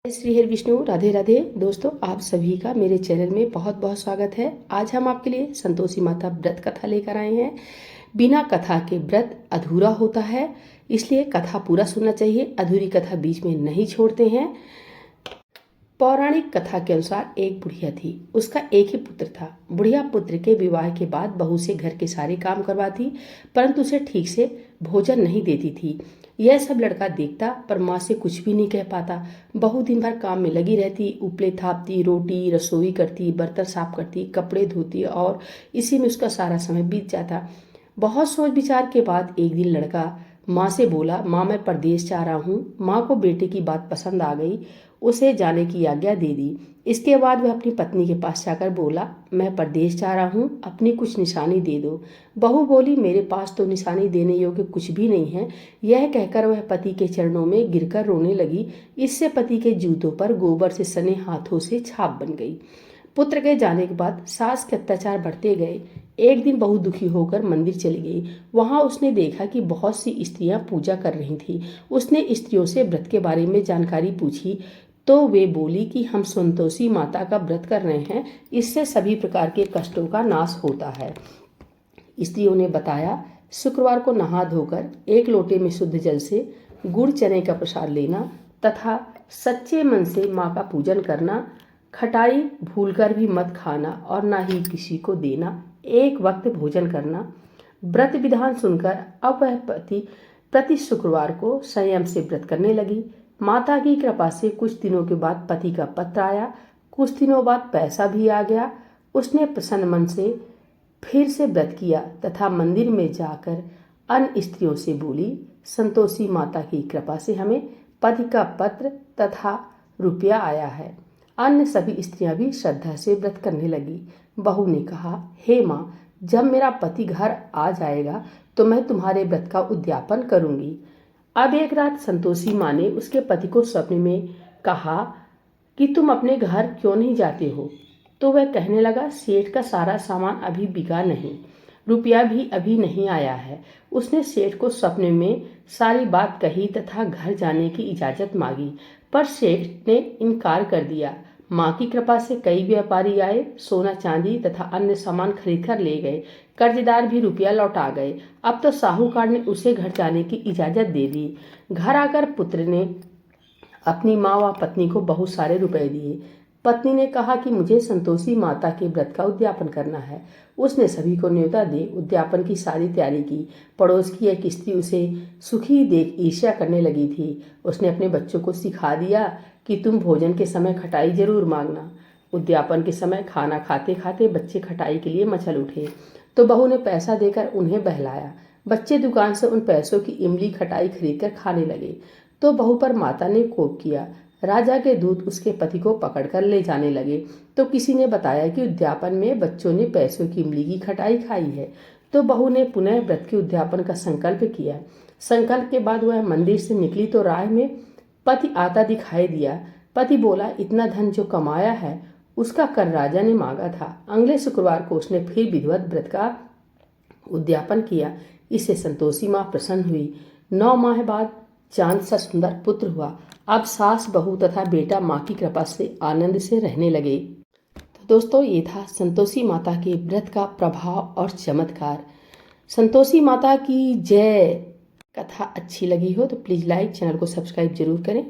श्री हरि विष्णु, राधे राधे। दोस्तों, आप सभी का मेरे चैनल में बहुत बहुत स्वागत है। आज हम आपके लिए संतोषी माता व्रत कथा लेकर आए हैं। बिना कथा के व्रत अधूरा होता है, इसलिए कथा पूरा सुनना चाहिए। अधूरी कथा बीच में नहीं छोड़ते हैं। पौराणिक कथा के अनुसार एक बुढ़िया थी। उसका एक ही पुत्र था। बुढ़िया पुत्र के विवाह के बाद बहू से घर के सारे काम करवाती, परंतु उसे ठीक से भोजन नहीं देती थी। यह सब लड़का देखता, पर माँ से कुछ भी नहीं कह पाता। बहू दिन भर काम में लगी रहती, उपले थापती, रोटी रसोई करती, बर्तन साफ करती, कपड़े धोती, और इसी में उसका सारा समय बीत जाता। बहुत सोच विचार के बाद एक दिन लड़का माँ से बोला, माँ मैं परदेश जा रहा हूँ। माँ को बेटे की बात पसंद आ गई, उसे जाने की आज्ञा दे दी। इसके बाद वह अपनी पत्नी के पास जाकर बोला, मैं परदेश जा रहा हूँ, अपनी कुछ निशानी दे दो। बहू बोली, मेरे पास तो निशानी देने योग्य कुछ भी नहीं है। यह कहकर वह पति के चरणों में गिरकर रोने लगी। इससे पति के जूतों पर गोबर से सने हाथों से छाप बन गई। पुत्र के जाने के बाद सास के अत्याचार बढ़ते गए। एक दिन बहू दुखी होकर मंदिर चली गई। वहां उसने देखा कि बहुत सी स्त्रियां पूजा कर रही थी। उसने स्त्रियों से व्रत के बारे में जानकारी पूछी तो वे बोली कि हम संतोषी माता का व्रत कर रहे हैं, इससे सभी प्रकार के कष्टों का नाश होता है। स्त्रियों ने बताया, शुक्रवार को नहा धोकर एक लोटे में शुद्ध जल से गुड़ चने का प्रसाद लेना तथा सच्चे मन से माँ का पूजन करना, खटाई भूलकर भी मत खाना और ना ही किसी को देना, एक वक्त भोजन करना। व्रत विधान सुनकर अब वह प्रति शुक्रवार को संयम से व्रत करने लगी। माता की कृपा से कुछ दिनों के बाद पति का पत्र आया। कुछ दिनों बाद पैसा भी आ गया। उसने प्रसन्न मन से फिर से व्रत किया तथा मंदिर में जाकर अन्य स्त्रियों से बोली, संतोषी माता की कृपा से हमें पति का पत्र तथा रुपया आया है। अन्य सभी स्त्रियां भी श्रद्धा से व्रत करने लगी। बहू ने कहा, हे माँ, जब मेरा पति घर आ जाएगा तो मैं तुम्हारे व्रत का उद्यापन करूंगी। अब एक रात संतोषी माँ ने उसके पति को स्वप्न में कहा कि तुम अपने घर क्यों नहीं जाते हो? तो वह कहने लगा, सेठ का सारा सामान अभी बिका नहीं, रुपया भी अभी नहीं आया है। उसने सेठ को स्वप्न में सारी बात कही तथा घर जाने की इजाजत मांगी, पर सेठ ने इनकार कर दिया। माँ की कृपा से कई व्यापारी आए, सोना चांदी तथा अन्य सामान खरीद कर ले गए। कर्जदार भी रुपया लौटा गए। अब तो साहूकार ने उसे घर जाने की इजाजत दे दी। घर आकर पुत्र ने अपनी माँ व पत्नी को बहुत सारे रुपए दिए। पत्नी ने कहा कि मुझे संतोषी माता के व्रत का उद्यापन करना है। उसने सभी को न्योता दे उद्यापन की सारी तैयारी की। पड़ोस की एक स्त्री उसे सुखी देख ईर्ष्या करने लगी थी। उसने अपने बच्चों को सिखा दिया कि तुम भोजन के समय खटाई जरूर मांगना। उद्यापन के समय खाना खाते खाते बच्चे खटाई के लिए मचल उठे, तो बहू ने पैसा देकर उन्हें बहलाया। बच्चे दुकान से उन पैसों की इमली खटाई खरीदकर खाने लगे, तो बहू पर माता ने कोप किया। राजा के दूत उसके पति को पकड़कर ले जाने लगे, तो किसी ने बताया कि उद्यापन में बच्चों ने पैसों की इमली की खटाई खाई है। तो बहू ने पुनः व्रत के उद्यापन का संकल्प किया। संकल्प के बाद वह मंदिर से निकली तो राह में पति आता दिखाई दिया। पति बोला, इतना धन जो कमाया है उसका कर राजा ने मांगा था। अगले शुक्रवार को उसने फिर विधिवत व्रत का उद्यापन किया। इससे संतोषी माँ प्रसन्न हुई। 9 माह बाद चांद सा सुंदर पुत्र हुआ। अब सास बहू तथा बेटा माँ की कृपा से आनंद से रहने लगे। तो दोस्तों, ये था संतोषी माता के व्रत का प्रभाव और चमत्कार। संतोषी माता की जय। कथा अच्छी लगी हो तो प्लीज़ लाइक, चैनल को सब्सक्राइब जरूर करें।